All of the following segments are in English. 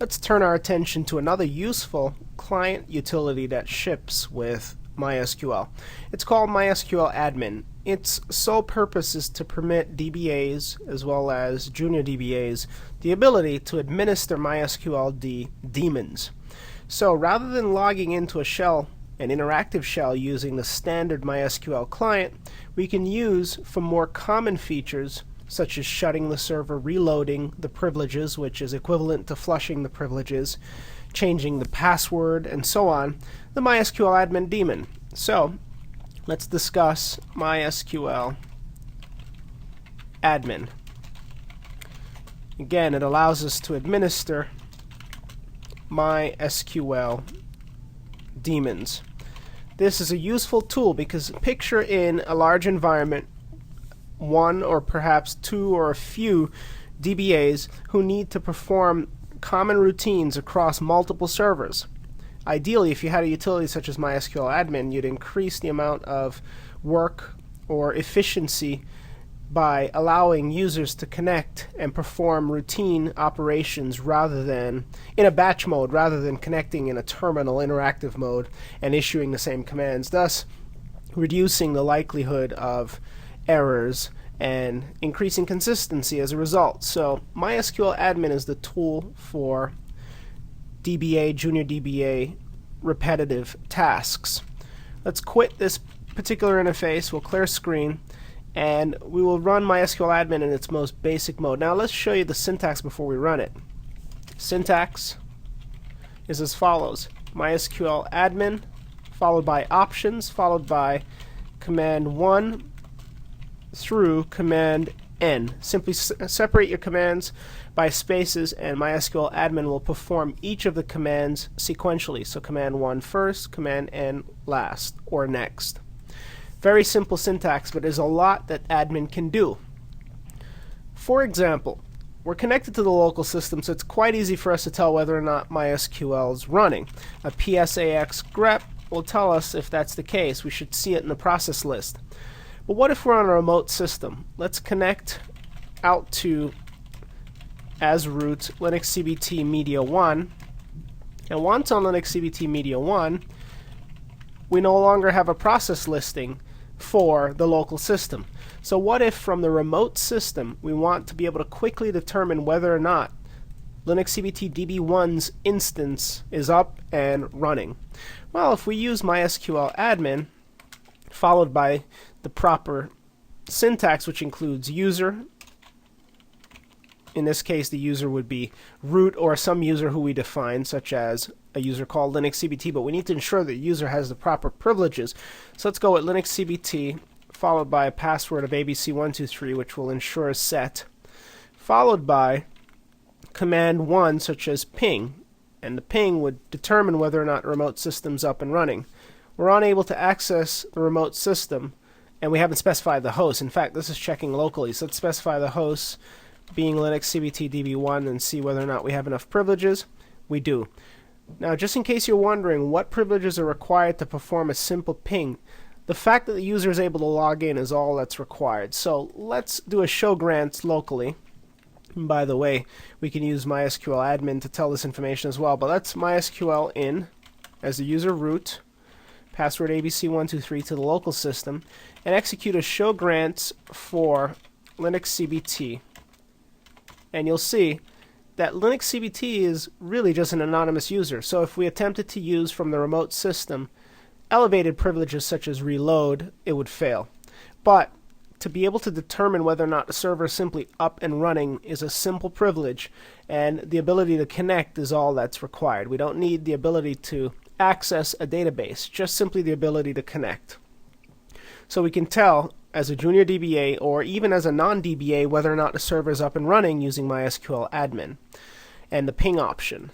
Let's turn our attention to another useful client utility that ships with MySQL. It's called MySQL Admin. Its sole purpose is to permit DBAs as well as junior DBAs the ability to administer MySQL daemons. So rather than logging into a shell, an interactive shell using the standard MySQL client, we can use for more common features such as shutting the server, reloading the privileges, which is equivalent to flushing the privileges, changing the password, and so on, the MySQL admin daemon. So let's discuss MySQL admin. Again, it allows us to administer MySQL daemons. This is a useful tool because picture in a large environment one or perhaps two or a few DBAs who need to perform common routines across multiple servers. Ideally, if you had a utility such as MySQL admin, you'd increase the amount of work or efficiency by allowing users to connect and perform routine operations rather than in a batch mode, rather than connecting in a terminal interactive mode and issuing the same commands, thus reducing the likelihood of errors and increasing consistency as a result. So MySQL admin is the tool for DBA, junior DBA repetitive tasks. Let's quit this particular interface. We'll clear screen and we will run MySQL admin in its most basic mode. Now let's show you the syntax before we run it. Syntax is as follows: MySQL admin followed by options followed by command 1 through command N. Simply separate your commands by spaces and MySQL admin will perform each of the commands sequentially. So command 1 first, command N last or next. Very simple syntax, but there's a lot that admin can do. For example, we're connected to the local system, so it's quite easy for us to tell whether or not MySQL is running. A PSAX grep will tell us if that's the case. We should see it in the process list. But what if we're on a remote system? Let's connect out to as root Linux CBT Media 1. And once on Linux CBT Media 1, we no longer have a process listing for the local system. So what if from the remote system we want to be able to quickly determine whether or not Linux CBT DB1's instance is up and running? Well, if we use MySQL admin followed by the proper syntax, which includes user. In this case, the user would be root or some user who we define, such as a user called Linux CBT, but we need to ensure that the user has the proper privileges. So let's go with Linux CBT followed by a password of ABC123, which will ensure a set, followed by command 1, such as ping, and the ping would determine whether or not the remote system's up and running. We're unable to access the remote system, and we haven't specified the host. In fact, this is checking locally. So let's specify the host being Linux CBT DB1 and see whether or not we have enough privileges. We do. Now, just in case you're wondering what privileges are required to perform a simple ping, the fact that the user is able to log in is all that's required. So let's do a show grants locally. And by the way, we can use MySQL admin to tell this information as well, but let's MySQL in as the user root, password ABC123 to the local system, and execute a show grants for Linux CBT. And you'll see that Linux CBT is really just an anonymous user. So if we attempted to use from the remote system elevated privileges such as reload, it would fail. But to be able to determine whether or not the server is simply up and running is a simple privilege, and the ability to connect is all that's required. We don't need the ability to access a database, just simply the ability to connect. So we can tell as a junior DBA or even as a non-DBA whether or not the server is up and running using MySQL admin and the ping option.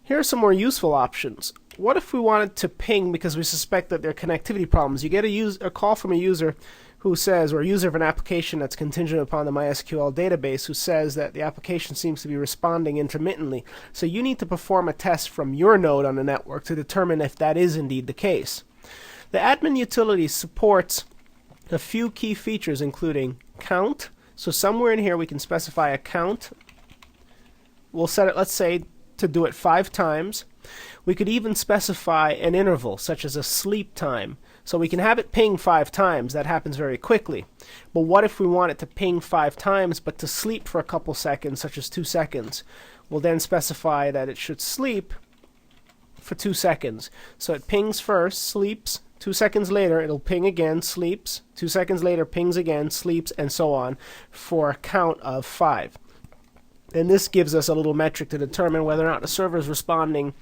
Here are some more useful options. What if we wanted to ping because we suspect that there are connectivity problems? You get a call from a user who says, or a user of an application that's contingent upon the MySQL database, who says that the application seems to be responding intermittently. So you need to perform a test from your node on the network to determine if that is indeed the case. The admin utility supports a few key features, including count. So somewhere in here we can specify a count. We'll set it, let's say, to do it 5 times. We could even specify an interval, such as a sleep time. So we can have it ping 5 times. That happens very quickly. But what if we want it to ping 5 times, but to sleep for a couple seconds, such as 2 seconds? We'll then specify that it should sleep for 2 seconds. So it pings first, sleeps, 2 seconds later it'll ping again, sleeps, 2 seconds later pings again, sleeps, and so on for a count of 5. And this gives us a little metric to determine whether or not the server is responding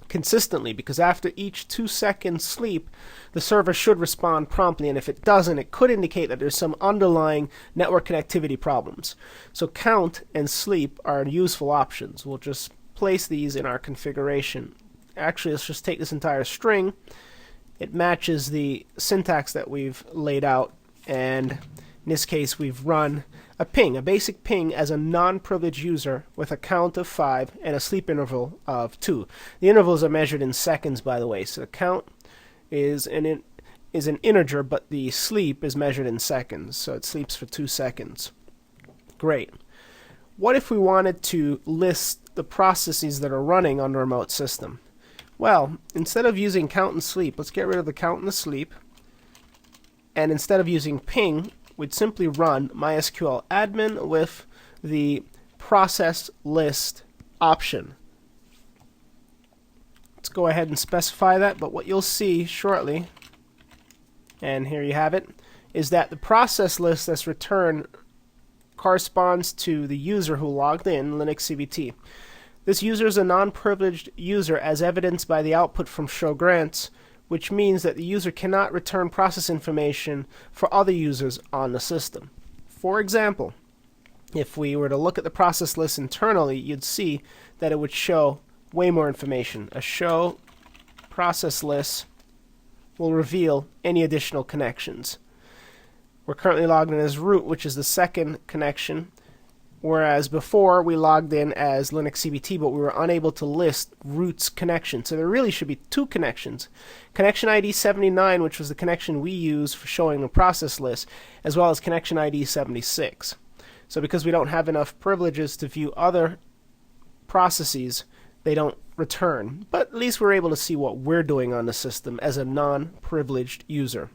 consistently, because after each 2-second sleep, the server should respond promptly, and if it doesn't, it could indicate that there's some underlying network connectivity problems. So count and sleep are useful options. We'll just place these in our configuration. Actually, let's just take this entire string. It matches the syntax that we've laid out, and in this case we've run a ping, a basic ping as a non-privileged user with a count of 5 and a sleep interval of 2. The intervals are measured in seconds, by the way, so the count is an integer, but the sleep is measured in seconds, so it sleeps for 2 seconds. Great. What if we wanted to list the processes that are running on the remote system? Well, instead of using count and sleep, let's get rid of the count and the sleep, and instead of using ping, we'd simply run MySQL admin with the process list option. Let's go ahead and specify that, but what you'll see shortly, and here you have it, is that the process list that's returned corresponds to the user who logged in, Linux CBT. This user is a non-privileged user as evidenced by the output from show grants, which means that the user cannot return process information for other users on the system. For example, if we were to look at the process list internally, you'd see that it would show way more information. A show process list will reveal any additional connections. We're currently logged in as root, which is the second connection, whereas before we logged in as Linux CBT, but we were unable to list root's connection. So there really should be 2 connections. Connection ID 79, which was the connection we use for showing the process list, as well as connection ID 76. So because we don't have enough privileges to view other processes, they don't return. But at least we're able to see what we're doing on the system as a non-privileged user.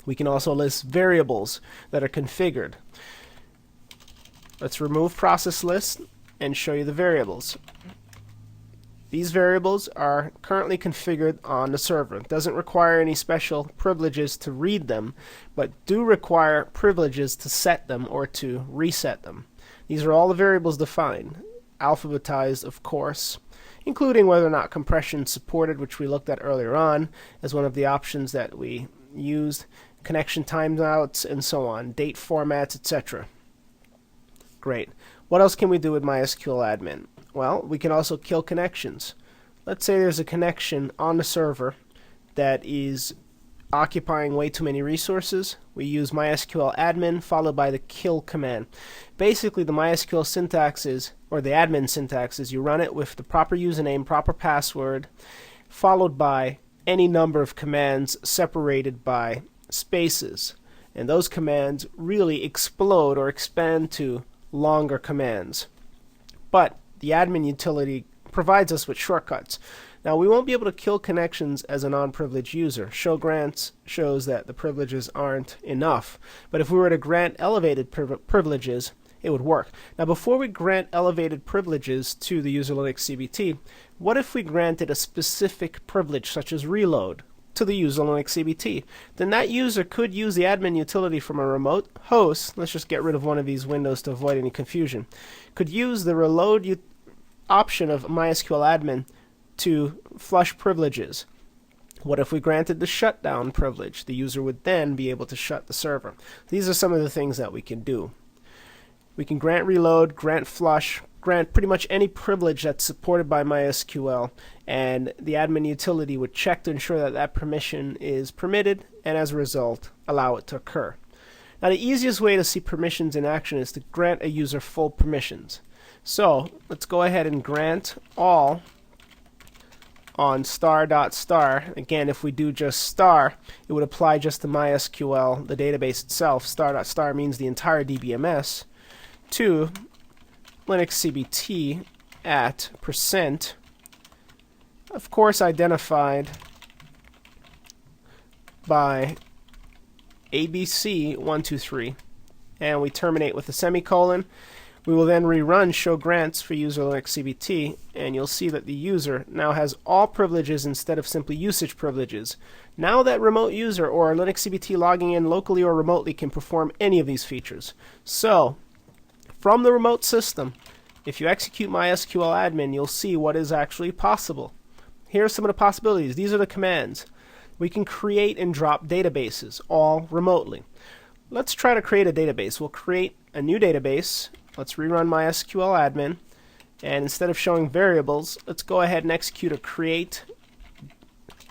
We can also list variables that are configured. Let's remove process list and show you the variables. These variables are currently configured on the server. It doesn't require any special privileges to read them, but do require privileges to set them or to reset them. These are all the variables defined, alphabetized of course, including whether or not compression is supported, which we looked at earlier on as one of the options that we used, connection timeouts, and so on, date formats, etc. Great. What else can we do with MySQL admin? Well, we can also kill connections. Let's say there's a connection on the server that is occupying way too many resources. We use MySQL admin followed by the kill command. Basically, the MySQL syntax is, or the admin syntax is, you run it with the proper username, proper password, followed by any number of commands separated by spaces. And those commands really explode or expand to longer commands. But the admin utility provides us with shortcuts. Now, we won't be able to kill connections as a non-privileged user. Show grants shows that the privileges aren't enough. But if we were to grant elevated privileges, it would work. Now, before we grant elevated privileges to the user Linux CBT, what if we granted a specific privilege, such as reload, to the user Linux CBT? Then that user could use the admin utility from a remote host. Let's just get rid of one of these windows to avoid any confusion. Could use the reload option of MySQL admin to flush privileges. What if we granted the shutdown privilege? The user would then be able to shut the server. These are some of the things that we can do. We can grant reload, grant flush, grant pretty much any privilege that's supported by MySQL, and the admin utility would check to ensure that that permission is permitted, and as a result, allow it to occur. Now, the easiest way to see permissions in action is to grant a user full permissions. So let's go ahead and grant all on star.star. Again, if we do just star, it would apply just to MySQL, the database itself. Star.star means the entire DBMS, to Linux CBT, at %, of course identified by ABC123, and we terminate with a semicolon. We will then rerun show grants for user Linux CBT, and you'll see that the user now has all privileges instead of simply usage privileges. Now that remote user or Linux CBT logging in locally or remotely can perform any of these features. So, from the remote system, if you execute MySQL admin, you'll see what is actually possible. Here are some of the possibilities. These are the commands. We can create and drop databases, all remotely. Let's try to create a database. We'll create a new database. Let's rerun MySQL admin, and instead of showing variables, let's go ahead and execute a create,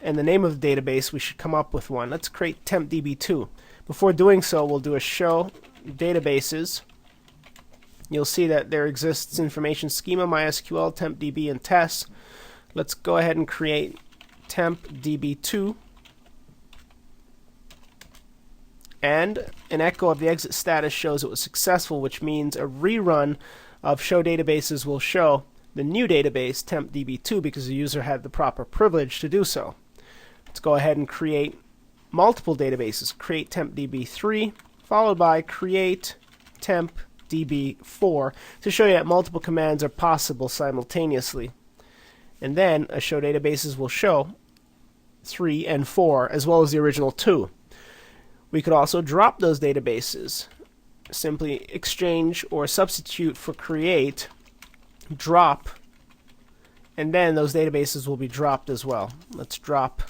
and the name of the database, we should come up with one. Let's create tempdb2. Before doing so, we'll do a show databases. You'll see that there exists information schema, MySQL, tempdb, and tests. Let's go ahead and create tempdb2. And an echo of the exit status shows it was successful, which means a rerun of show databases will show the new database, tempdb2, because the user had the proper privilege to do so. Let's go ahead and create multiple databases. Create tempdb3, followed by create tempdb4, to show you that multiple commands are possible simultaneously. And then a show databases will show 3 and 4, as well as the original 2. We could also drop those databases. Simply exchange or substitute for create, drop, and then those databases will be dropped as well. Let's drop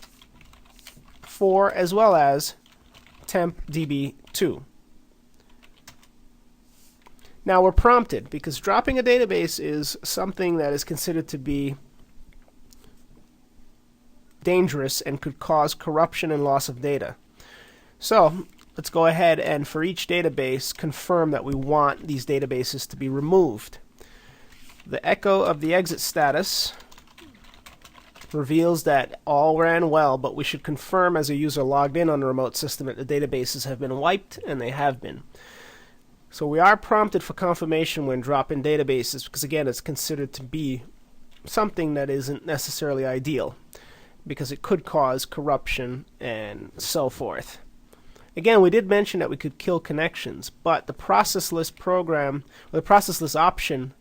4 as well as tempdb2. Now we're prompted because dropping a database is something that is considered to be dangerous and could cause corruption and loss of data. So let's go ahead and for each database confirm that we want these databases to be removed. The echo of the exit status reveals that all ran well, but we should confirm as a user logged in on the remote system that the databases have been wiped, and they have been. So we are prompted for confirmation when dropping databases because, again, it's considered to be something that isn't necessarily ideal because it could cause corruption and so forth. Again, we did mention that we could kill connections, but the process list program, or the process list option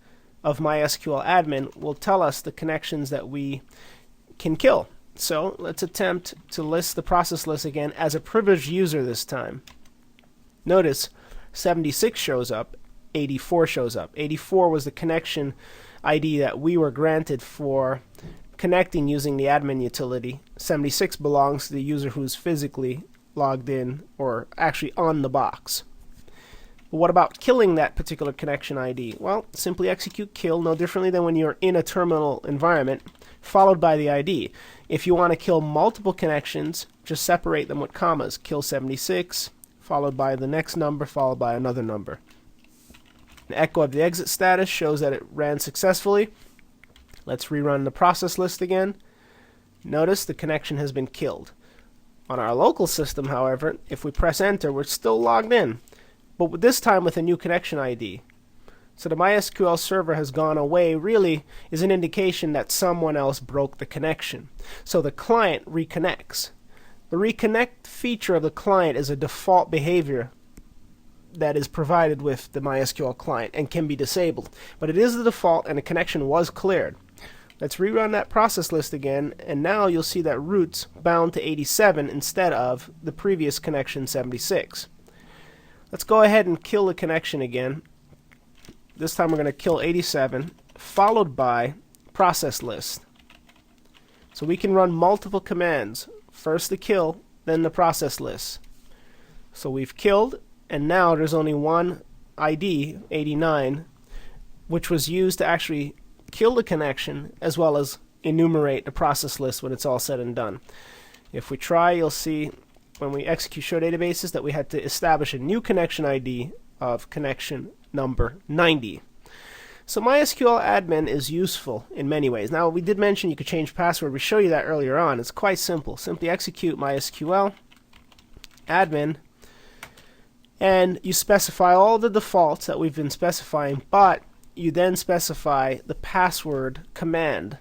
of MySQL admin will tell us the connections that we can kill. So let's attempt to list the process list again as a privileged user this time. Notice 76 shows up, 84 shows up. 84 was the connection ID that we were granted for connecting using the admin utility. 76 belongs to the user who's physically logged in or actually on the box. But what about killing that particular connection ID? Well, simply execute kill no differently than when you're in a terminal environment, followed by the ID. If you want to kill multiple connections, just separate them with commas. Kill 76, followed by the next number, followed by another number. An echo of the exit status shows that it ran successfully. Let's rerun the process list again. Notice the connection has been killed. On our local system, however, if we press enter, we're still logged in, but this time with a new connection ID. So the MySQL server has gone away really is an indication that someone else broke the connection. So the client reconnects. The reconnect feature of the client is a default behavior that is provided with the MySQL client and can be disabled. But it is the default and the connection was cleared. Let's rerun that process list again, and now you'll see that root's bound to 87 instead of the previous connection 76. Let's go ahead and kill the connection again. This time we're going to kill 87, followed by process list. So we can run multiple commands. First the kill, then the process list. So we've killed, and now there's only one ID, 89, which was used to actually kill the connection as well as enumerate the process list when it's all said and done. If we try, you'll see when we execute show databases that we had to establish a new connection ID of connection number 90. So MySQL admin is useful in many ways. Now, we did mention you could change password. We showed you that earlier on. It's quite simple. Simply execute MySQL admin, and you specify all the defaults that we've been specifying, but you then specify the password command.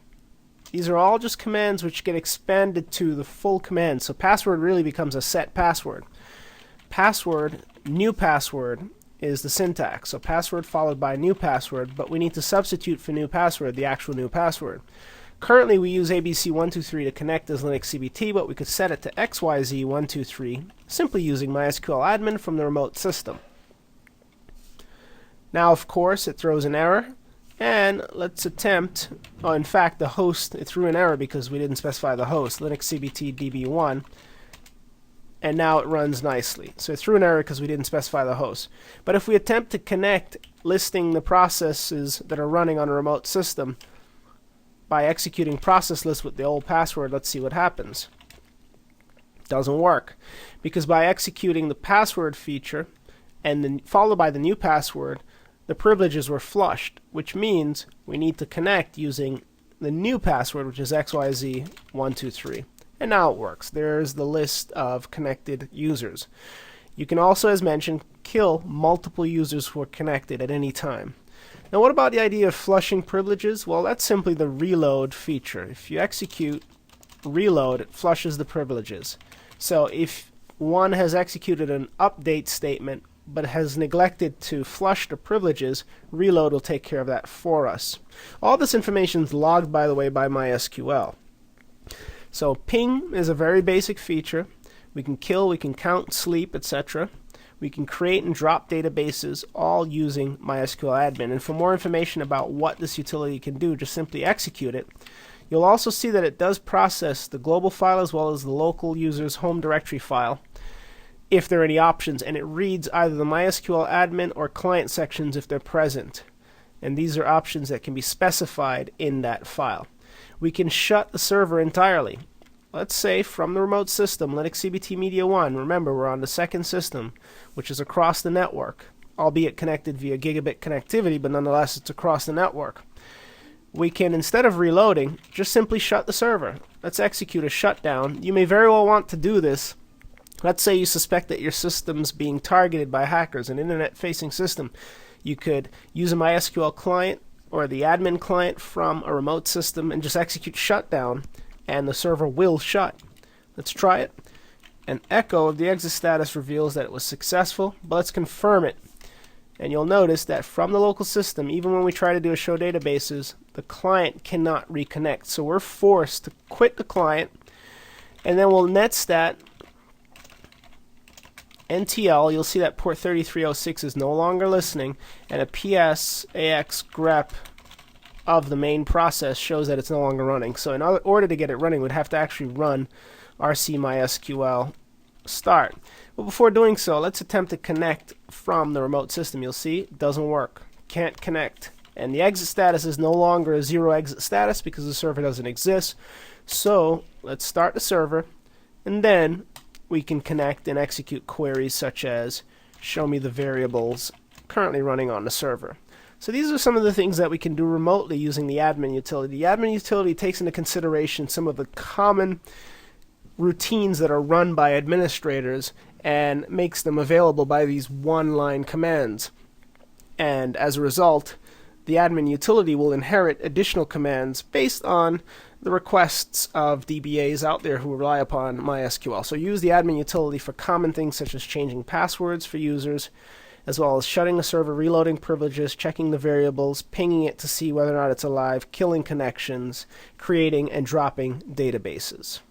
These are all just commands which get expanded to the full command. So password really becomes a set password. Password, new password is the syntax. So password followed by new password, but we need to substitute for new password the actual new password. Currently we use ABC123 to connect as Linux CBT, but we could set it to XYZ123 simply using MySQL admin from the remote system. Now of course it throws an error. And let's attempt, in fact the host, it threw an error because we didn't specify the host, Linux CBT DB1, and now it runs nicely. So it threw an error because we didn't specify the host. But if we attempt to connect listing the processes that are running on a remote system by executing process list with the old password, let's see what happens. Doesn't work, because by executing the password feature and then followed by the new password, the privileges were flushed, which means we need to connect using the new password, which is XYZ123. And now it works. There's the list of connected users. You can also, as mentioned, kill multiple users who are connected at any time. Now what about the idea of flushing privileges? Well, that's simply the reload feature. If you execute reload, it flushes the privileges. So if one has executed an update statement but has neglected to flush the privileges, reload will take care of that for us. All this information is logged, by the way, by MySQL. So ping is a very basic feature. We can kill, we can count, sleep, etc. We can create and drop databases all using MySQL admin. And for more information about what this utility can do, just simply execute it. You'll also see that it does process the global file as well as the local user's home directory file, if there are any options, and it reads either the MySQL admin or client sections if they're present. And these are options that can be specified in that file. We can shut the server entirely. Let's say from the remote system, Linux CBT Media 1, remember we're on the second system, which is across the network, albeit connected via gigabit connectivity, but nonetheless it's across the network. We can, instead of reloading, just simply shut the server. Let's execute a shutdown. You may very well want to do this. Let's say you suspect that your system's being targeted by hackers, an internet-facing system. You could use a MySQL client or the admin client from a remote system and just execute shutdown, and the server will shut. Let's try it. An echo of the exit status reveals that it was successful, but let's confirm it. And you'll notice that from the local system, even when we try to do a show databases, the client cannot reconnect. So we're forced to quit the client, and then we'll netstat NTL. You'll see that port 3306 is no longer listening, and a PSAX grep of the main process shows that it's no longer running. So in order to get it running, we'd have to actually run rc MySQL start. But before doing so, let's attempt to connect from the remote system. You'll see it doesn't work. Can't connect. And the exit status is no longer a zero exit status because the server doesn't exist. So let's start the server, and then we can connect and execute queries such as show me the variables currently running on the server. So these are some of the things that we can do remotely using the admin utility. The admin utility takes into consideration some of the common routines that are run by administrators and makes them available by these one-line commands. And as a result, the admin utility will inherit additional commands based on the requests of DBAs out there who rely upon MySQL. So use the admin utility for common things such as changing passwords for users, as well as shutting the server, reloading privileges, checking the variables, pinging it to see whether or not it's alive, killing connections, creating and dropping databases.